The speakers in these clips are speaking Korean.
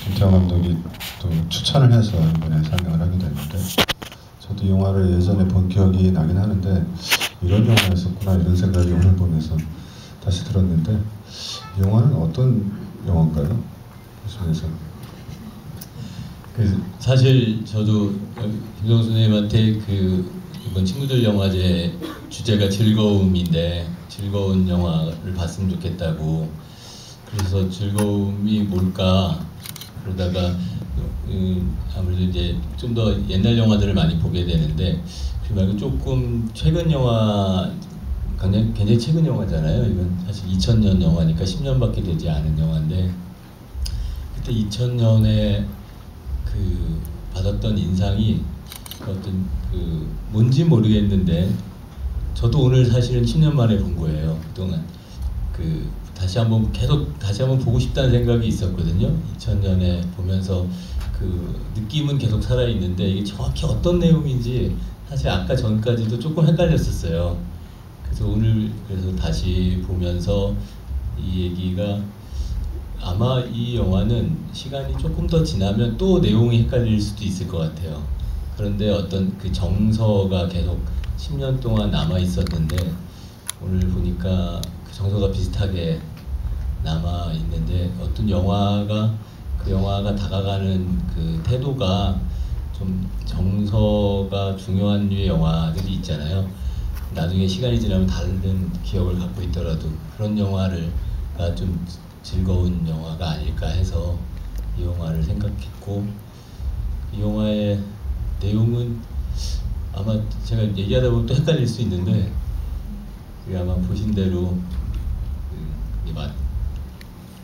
김태형 감독이 또 추천을 해서 이번에 상영을 하게 됐는데, 저도 이 영화를 예전에 본 기억이 나긴 하는데 이런 영화였었구나 이런 생각이 오늘 보면서 다시 들었는데, 이 영화는 어떤 영화인가요? 교수님께서. 사실 저도 김성수 선생님한테 이번 친구들 영화제 주제가 즐거움인데 즐거운 영화를 봤으면 좋겠다고, 그래서 즐거움이 뭘까 그러다가 아무래도 이제 좀 더 옛날 영화들을 많이 보게 되는데, 그 말고 조금 최근 영화, 굉장히 최근 영화잖아요. 이건 사실 2000년 영화니까 10년밖에 되지 않은 영화인데, 그때 2000년에 받았던 인상이 어떤 뭔지 모르겠는데, 저도 오늘 사실은 10년 만에 본 거예요. 그동안 다시 한번 보고 싶다는 생각이 있었거든요. 2000년에 보면서 느낌은 계속 살아 있는데 이게 정확히 어떤 내용인지 사실 아까 전까지도 조금 헷갈렸었어요. 그래서 다시 보면서 이 얘기가, 아마 이 영화는 시간이 조금 더 지나면 또 내용이 헷갈릴 수도 있을 것 같아요. 그런데 어떤 정서가 계속 10년 동안 남아 있었는데, 오늘 보니까 그 정서가 비슷하게 남아 있는데, 어떤 영화가 다가가는 태도가 좀 정서가 중요한 류의 영화들이 있잖아요. 나중에 시간이 지나면 다른 기억을 갖고 있더라도 그런 영화가 좀 즐거운 영화가 아닐까 해서 이 영화를 생각했고, 이 영화의 내용은 아마 제가 얘기하다 보면 또 헷갈릴 수 있는데, 아마 보신 대로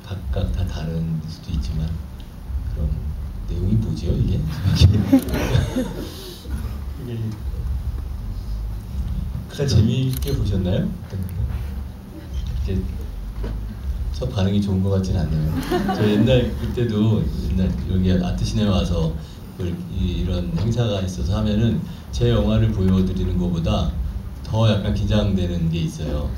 각각 다 다른 수도 있지만, 그럼 내용이 뭐지요 이게? 그냥 재미있게 보셨나요? 이게 첫 반응이 좋은 것 같진 않네요. 저 그때도 여기 아트시네마 와서 이런 행사가 있어서 하면은 제 영화를 보여드리는 것보다 더 약간 긴장되는 게 있어요.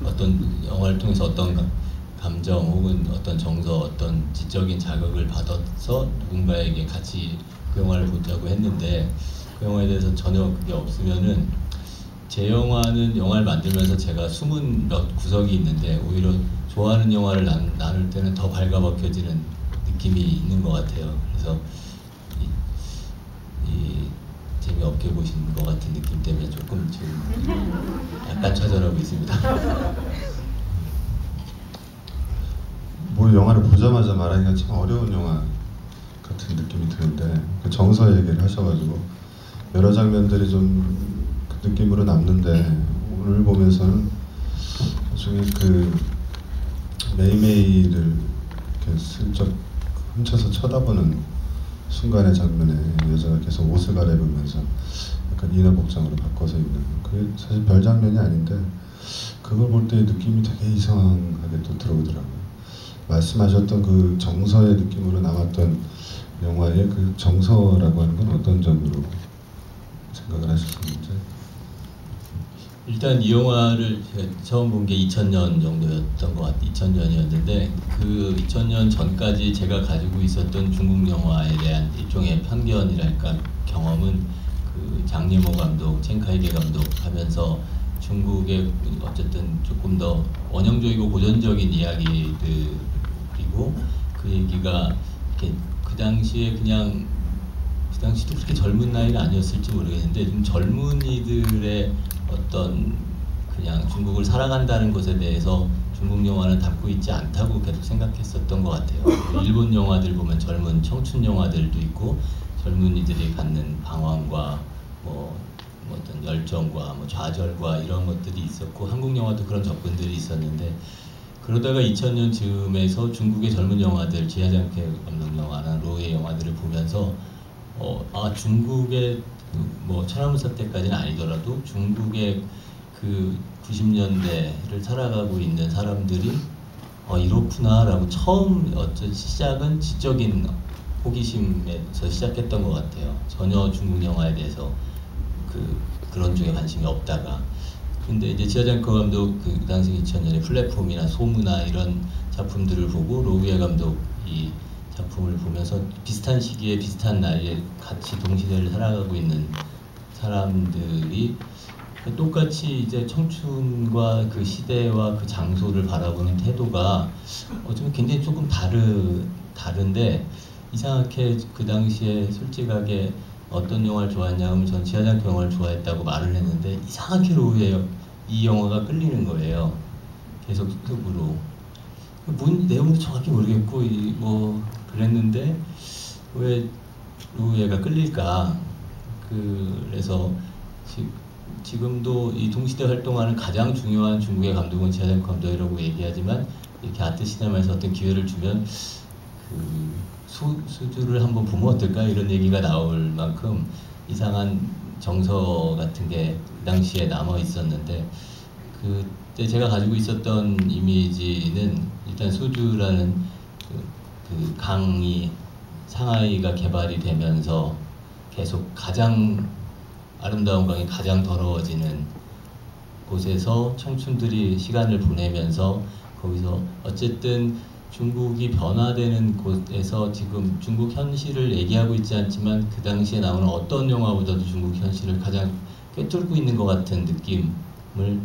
어떤 영화를 통해서 어떤 감정 혹은 어떤 정서, 어떤 지적인 자극을 받아서 누군가에게 같이 그 영화를 보자고 했는데, 그 영화에 대해서 전혀 그게 없으면은, 제 영화를 만들면서 제가 숨은 몇 구석이 있는데 오히려 좋아하는 영화를 나눌 때는 더 발가벗겨지는 느낌이 있는 것 같아요. 그래서 재미없게 보신 것 같은 느낌 때문에 조금 지금 약간 좌절하고 있습니다. 뭐 영화를 보자마자 말하기가 참 어려운 영화 같은 느낌이 드는데, 그 정서 얘기를 하셔가지고 여러 장면들이 좀 그 느낌으로 남는데, 오늘 보면서는 나중에 메이메이를 이렇게 슬쩍 훔쳐서 쳐다보는 순간의 장면에 여자가 계속 옷을 갈아입으면서 약간 이너 복장으로 바꿔서 입는, 그게 사실 별 장면이 아닌데 그걸 볼 때 느낌이 되게 이상하게 또 들어오더라고요. 말씀하셨던 그 정서의 느낌으로 남았던 영화의 그 정서라고 하는 건 어떤 점으로 생각을 하셨는지? 일단 이 영화를 제가 처음 본 게 2000년 정도였던 것 같아요. 2000년이었는데 그 2000년 전까지 제가 가지고 있었던 중국 영화에 대한 일종의 편견이랄까 경험은 장리모 감독, 첸카이게 감독 하면서 중국의 어쨌든 조금 더 원형적이고 고전적인 이야기들이고, 그 얘기가 이렇게 그 당시에 그 당시도 그렇게 젊은 나이는 아니었을지 모르겠는데, 좀 젊은이들의 어떤 그냥 중국을 살아간다는 것에 대해서 중국 영화는 담고 있지 않다고 계속 생각했었던 것 같아요. 일본 영화들 보면 젊은 청춘 영화들도 있고, 젊은이들이 갖는 방황과 어떤 열정과 좌절과 이런 것들이 있었고, 한국 영화도 그런 접근들이 있었는데, 그러다가 2000년 즈음에서 중국의 젊은 영화들, 지하장케 감독 영화나 로의 영화들을 보면서 중국의 천안문 사태까지는 아니더라도 중국의 그 90년대를 살아가고 있는 사람들이 이렇구나 라고 처음 어떤 시작은 지적인 호기심에서 시작했던 것 같아요. 전혀 중국 영화에 대해서 그런 쪽에 관심이 없다가, 근데 이제 지하장커 감독 그 당시 2000년에 플랫폼이나 소문나 이런 작품들을 보고 로비에 감독이 작품을 보면서 비슷한 시기에 비슷한 나이에 같이 동시대를 살아가고 있는 사람들이 똑같이 이제 청춘과 그 시대와 그 장소를 바라보는 태도가 어쩌면 굉장히 조금 다른데 이상하게 그 당시에 솔직하게 어떤 영화를 좋아했냐면 전 지하장터 영화를 좋아했다고 말을 했는데 이상하게 로우에 이 영화가 끌리는 거예요. 계속 속으로. 뭔 내용도 정확히 모르겠고 뭐 그랬는데 왜 로우에가 끌릴까? 그래서 지금도 이 동시대 활동하는 가장 중요한 중국의 감독은 지하장터 감독이라고 얘기하지만 이렇게 아트 시네마에서 어떤 기회를 주면 수주를 한번 보면 어떨까 이런 얘기가 나올 만큼 이상한 정서 같은 게 그 당시에 남아 있었는데 그때 제가 가지고 있었던 이미지는 일단 수주라는 그 강이 상하이가 개발이 되면서 계속 가장 아름다운 강이 가장 더러워지는 곳에서 청춘들이 시간을 보내면서 거기서 어쨌든 중국이 변화되는 곳에서 지금 중국 현실을 얘기하고 있지 않지만 그 당시에 나오는 어떤 영화보다도 중국 현실을 가장 꿰뚫고 있는 것 같은 느낌을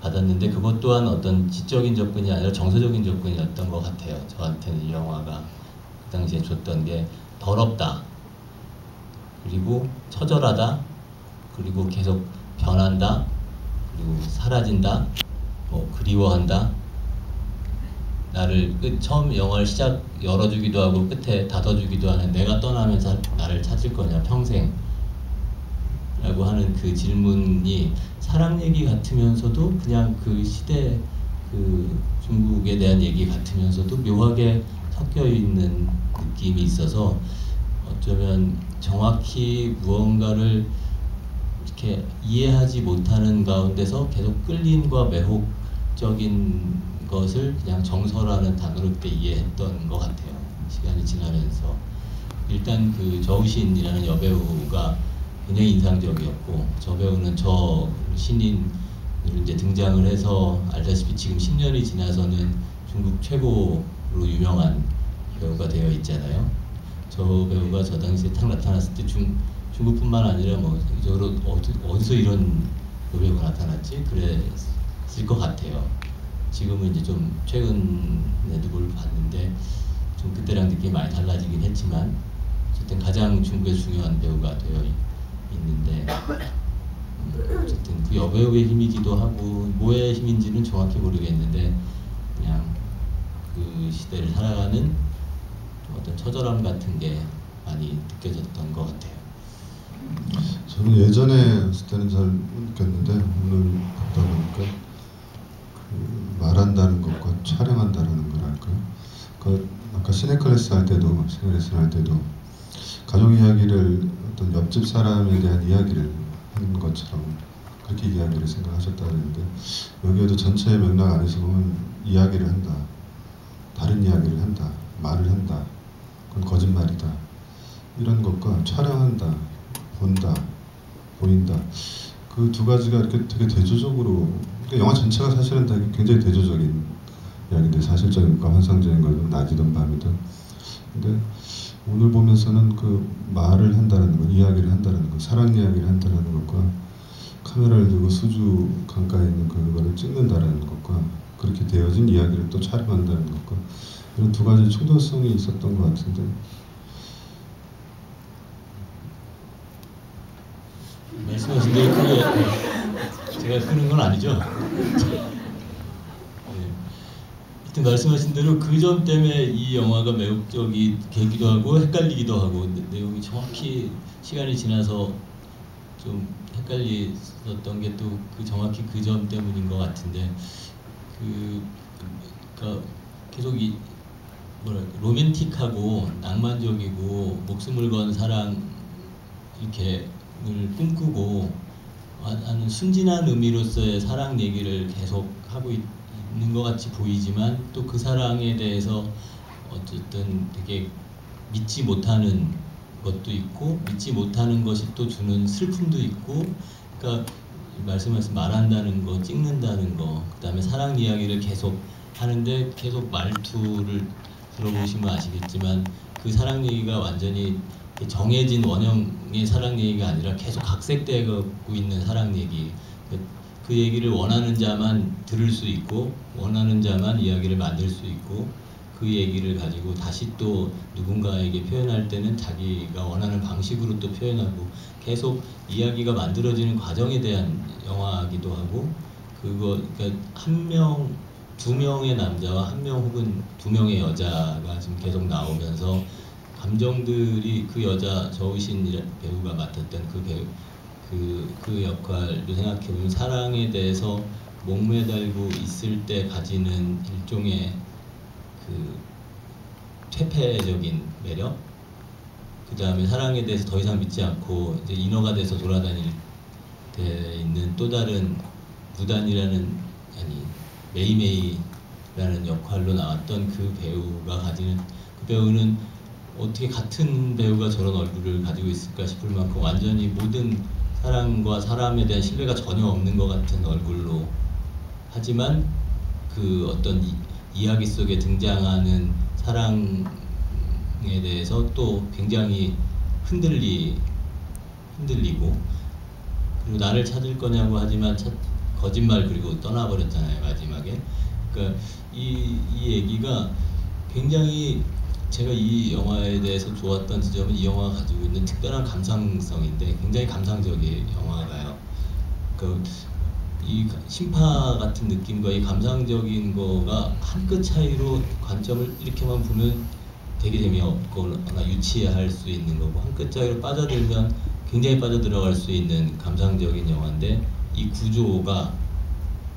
받았는데 그것 또한 어떤 지적인 접근이 아니라 정서적인 접근이었던 것 같아요. 저한테는 이 영화가 그 당시에 줬던 게 더럽다, 그리고 처절하다, 그리고 계속 변한다, 그리고 사라진다, 뭐 그리워한다. 나를 처음 영화를 열어주기도 하고 끝에 닫아주기도 하는 내가 떠나면서 나를 찾을 거냐 평생 라고 하는 그 질문이 사랑 얘기 같으면서도 그냥 그 시대 그 중국에 대한 얘기 같으면서도 묘하게 섞여 있는 느낌이 있어서 어쩌면 정확히 무언가를 이렇게 이해하지 못하는 가운데서 계속 끌림과 매혹적인 것을 그냥 정서라는 단어로 그때 이해했던 것 같아요. 시간이 지나면서 일단 그 저우신이라는 여배우가 굉장히 인상적이었고 저 배우는 저 신인으로 이제 등장을 해서 알다시피 지금 10년이 지나서는 중국 최고로 유명한 배우가 되어 있잖아요. 저 배우가 저 당시에 딱 나타났을 때 중국뿐만 아니라 뭐 저로 어디서 이런 여배우가 나타났지? 그랬을 것 같아요. 지금은 이제 좀 최근에도 뭘 봤는데 좀 그때랑 느낌이 많이 달라지긴 했지만 어쨌든 가장 중국의 중요한 배우가 되어 있는데 어쨌든 그 여배우의 힘이기도 하고 뭐의 힘인지는 정확히 모르겠는데 그냥 그 시대를 살아가는 어떤 처절함 같은 게 많이 느껴졌던 것 같아요. 저는 예전에 했을 때는 잘 못 느꼈는데 오늘 보다 보니까 그 말한다는 것과 촬영한다는 거랄까요? 그 아까 시네클래스 할 때도 가족 이야기를 어떤 옆집 사람에 대한 이야기를 하는 것처럼 그렇게 이야기를 생각하셨다 그랬는데 여기에도 전체의 맥락 안에서 보면 이야기를 한다, 다른 이야기를 한다, 말을 한다, 그건 거짓말이다 이런 것과 촬영한다, 본다, 보인다 그 두 가지가 이렇게 되게 대조적으로 그러니까 영화 전체가 사실은 다 굉장히 대조적인 이야기인데 사실적인 것과 환상적인 걸 낮이든 밤이든 근데 오늘 보면서는 그 말을 한다는 것, 이야기를 한다는 것, 사랑 이야기를 한다는 것과 카메라를 들고 수주 강가에 있는 그거를 찍는다는 것과 그렇게 되어진 이야기를 또 촬영한다는 것과 이런 두 가지 충돌성이 있었던 것 같은데 말씀하신 대로 크게 제가 끄는 건 아니죠? 하여튼 말씀하신 대로 그 점 때문에 이 영화가 매혹적이기도 하고 헷갈리기도 하고 내용이 정확히 시간이 지나서 좀 헷갈렸던 게 또 그 정확히 그 점 때문인 것 같은데 그러니까 계속 이 로맨틱하고 낭만적이고 목숨을 건 사랑 이렇게 을 꿈꾸고 하는 순진한 의미로서의 사랑 얘기를 계속 하고 있는 것 같이 보이지만 또 그 사랑에 대해서 어쨌든 되게 믿지 못하는 것도 있고 믿지 못하는 것이 또 주는 슬픔도 있고 그러니까 말씀하신 말한다는 거, 찍는다는 거, 그 다음에 사랑 이야기를 계속 하는데 계속 말투를 들어보시면 아시겠지만 그 사랑 얘기가 완전히 정해진 원형의 사랑 얘기가 아니라 계속 각색되고 있는 사랑 얘기. 그 얘기를 원하는 자만 들을 수 있고 원하는 자만 이야기를 만들 수 있고 그 얘기를 가지고 다시 또 누군가에게 표현할 때는 자기가 원하는 방식으로 또 표현하고 계속 이야기가 만들어지는 과정에 대한 영화이기도 하고 그러니까 두 명의 남자와 한 명 혹은 두 명의 여자가 지금 계속 나오면서 감정들이 그 여자 저우신 배우가 맡았던 그 역할도 생각해보면 사랑에 대해서 목매달고 있을 때 가지는 일종의 그 퇴폐적인 매력, 그 다음에 사랑에 대해서 더 이상 믿지 않고 이제 인어가 돼서 돌아다닐 때 있는 또 다른 무단이라는 메이메이라는 역할로 나왔던 그 배우가 가지는 그 배우는 어떻게 같은 배우가 저런 얼굴을 가지고 있을까 싶을 만큼 완전히 모든 사람과 사람에 대한 신뢰가 전혀 없는 것 같은 얼굴로 하지만 그 어떤 이야기 속에 등장하는 사랑에 대해서 또 굉장히 흔들리고 그리고 나를 찾을 거냐고 하지만 거짓말 그리고 떠나버렸잖아요 마지막에. 그러니까 이 얘기가 굉장히 제가 이 영화에 대해서 좋았던 지점은 이 영화가 가지고 있는 특별한 감상성인데 굉장히 감상적인 영화가요. 이 심파 같은 느낌과 이 감상적인 거가 한 끗 차이로 관점을 이렇게만 보면 되게 재미없거나 유치할 수 있는 거고 한 끗 차이로 빠져들면 굉장히 빠져들어갈 수 있는 감상적인 영화인데 이 구조가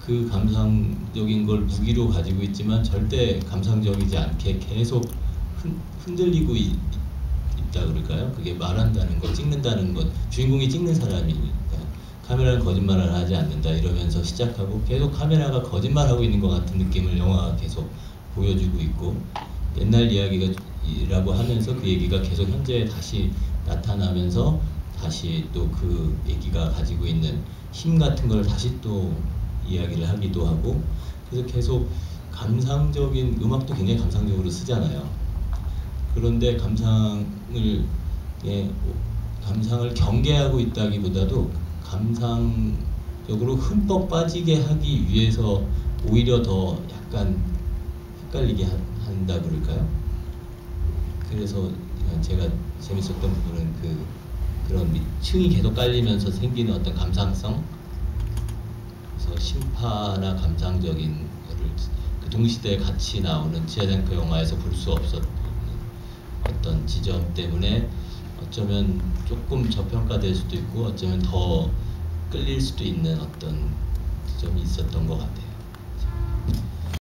그 감상적인 걸 무기로 가지고 있지만 절대 감상적이지 않게 계속 흔들리고 있다 그럴까요? 그게 말한다는 것, 찍는다는 것, 주인공이 찍는 사람이니까 카메라는 거짓말을 하지 않는다 이러면서 시작하고 계속 카메라가 거짓말하고 있는 것 같은 느낌을 영화가 계속 보여주고 있고 옛날 이야기라고 하면서 그 얘기가 계속 현재에 다시 나타나면서 다시 또 그 얘기가 가지고 있는 힘 같은 걸 다시 또 이야기를 하기도 하고 그래서 계속 감상적인 음악도 굉장히 감상적으로 쓰잖아요. 그런데 감상을 경계하고 있다기보다도 감상적으로 흠뻑 빠지게 하기 위해서 오히려 더 약간 헷갈리게 한다 그럴까요? 그래서 제가 재밌었던 부분은 그런 층이 계속 깔리면서 생기는 어떤 감상성, 그래서 심파나 감상적인 거를 그 동시대에 같이 나오는 지하장터 영화에서 볼 수 없었던 어떤 지점 때문에 어쩌면 조금 저평가될 수도 있고 어쩌면 더 끌릴 수도 있는 어떤 지점이 있었던 것 같아요.